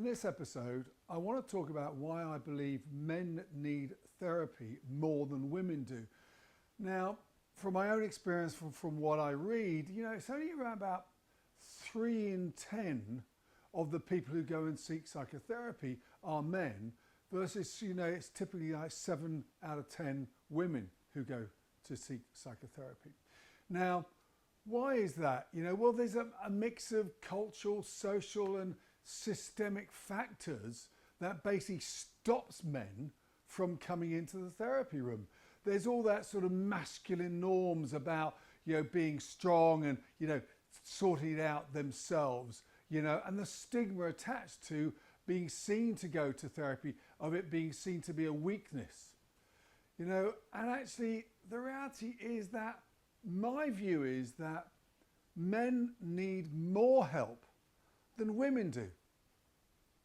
In this episode, I want to talk about why I believe men need therapy more than women do. Now, from my own experience, from what I read, it's only around about 3 in 10 of the people who go and seek psychotherapy are men, versus, it's typically like 7 out of 10 women who go to seek psychotherapy. Now, why is that? Well, there's a mix of cultural, social and systemic factors that basically stops men from coming into the therapy room. There's all that sort of masculine norms about, being strong and, sorting it out themselves, and the stigma attached to being seen to go to therapy, of it being seen to be a weakness. And actually the reality is that my view is that men need more help than women do.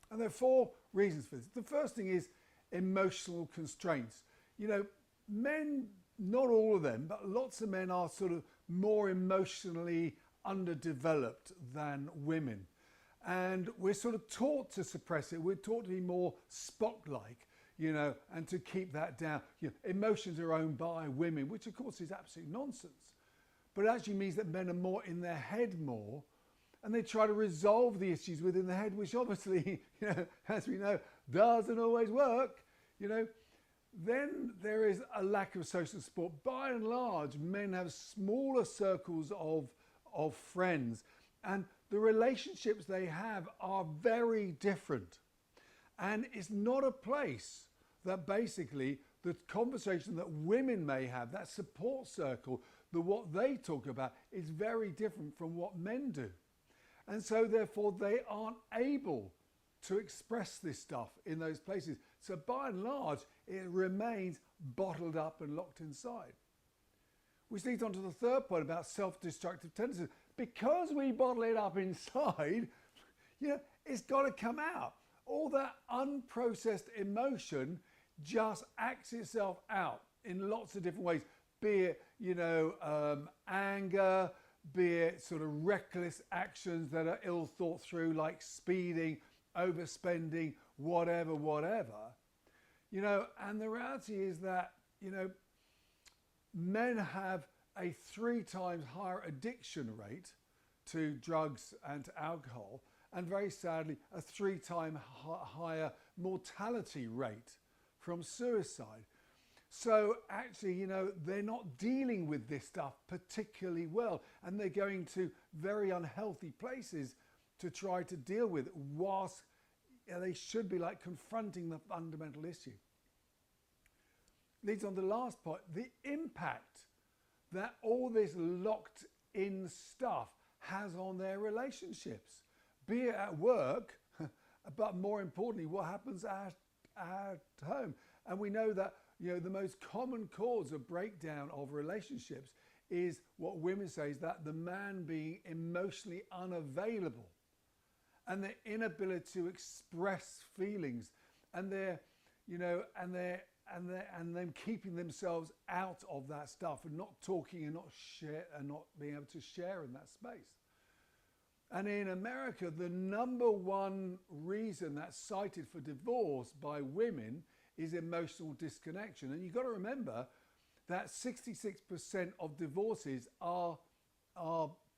And there are 4 reasons for this. The first thing is emotional constraints. Men, not all of them, but lots of men are sort of more emotionally underdeveloped than women. And we're sort of taught to suppress it. We're taught to be more Spock-like, and to keep that down. Emotions are owned by women, which of course is absolute nonsense. But it actually means that men are more in their head more, and they try to resolve the issues within the head, which obviously, as we know, doesn't always work. Then there is a lack of social support. By and large, men have smaller circles of friends, and the relationships they have are very different. And it's not a place that basically the conversation that women may have, that support circle, what they talk about is very different from what men do. And so therefore they aren't able to express this stuff in those places. So by and large, it remains bottled up and locked inside. Which leads on to the third point about self-destructive tendencies. Because we bottle it up inside, it's got to come out. All that unprocessed emotion just acts itself out in lots of different ways, be it, anger, be it sort of reckless actions that are ill thought through, like speeding, overspending, whatever. And the reality is that, men have a 3 times higher addiction rate to drugs and to alcohol, and very sadly, a 3 times higher mortality rate from suicide. So actually, they're not dealing with this stuff particularly well, and they're going to very unhealthy places to try to deal with it, whilst they should be like confronting the fundamental issue. Leads on to the last point, the impact that all this locked in stuff has on their relationships, be it at work, but more importantly, what happens at home. And we know that, the most common cause of breakdown of relationships is what women say is that the man being emotionally unavailable, and their inability to express feelings, and and them keeping themselves out of that stuff and not talking and not being able to share in that space. And in America, the #1 reason that's cited for divorce by women is emotional disconnection. And you've got to remember that 66% of divorces are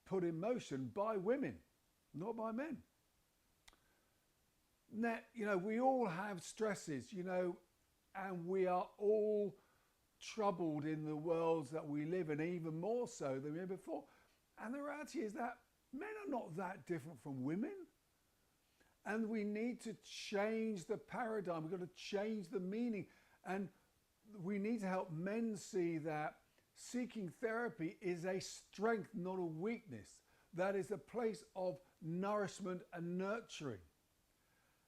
put in motion by women, not by men. Now, we all have stresses, and we are all troubled in the worlds that we live in, even more so than we were before. And the reality is that men are not that different from women. And we need to change the paradigm. We've got to change the meaning. And we need to help men see that seeking therapy is a strength, not a weakness. That is a place of nourishment and nurturing,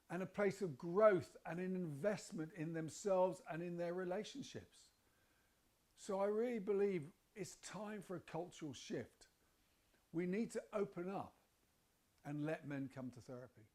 and a place of growth and an investment in themselves and in their relationships. So I really believe it's time for a cultural shift. We need to open up and let men come to therapy.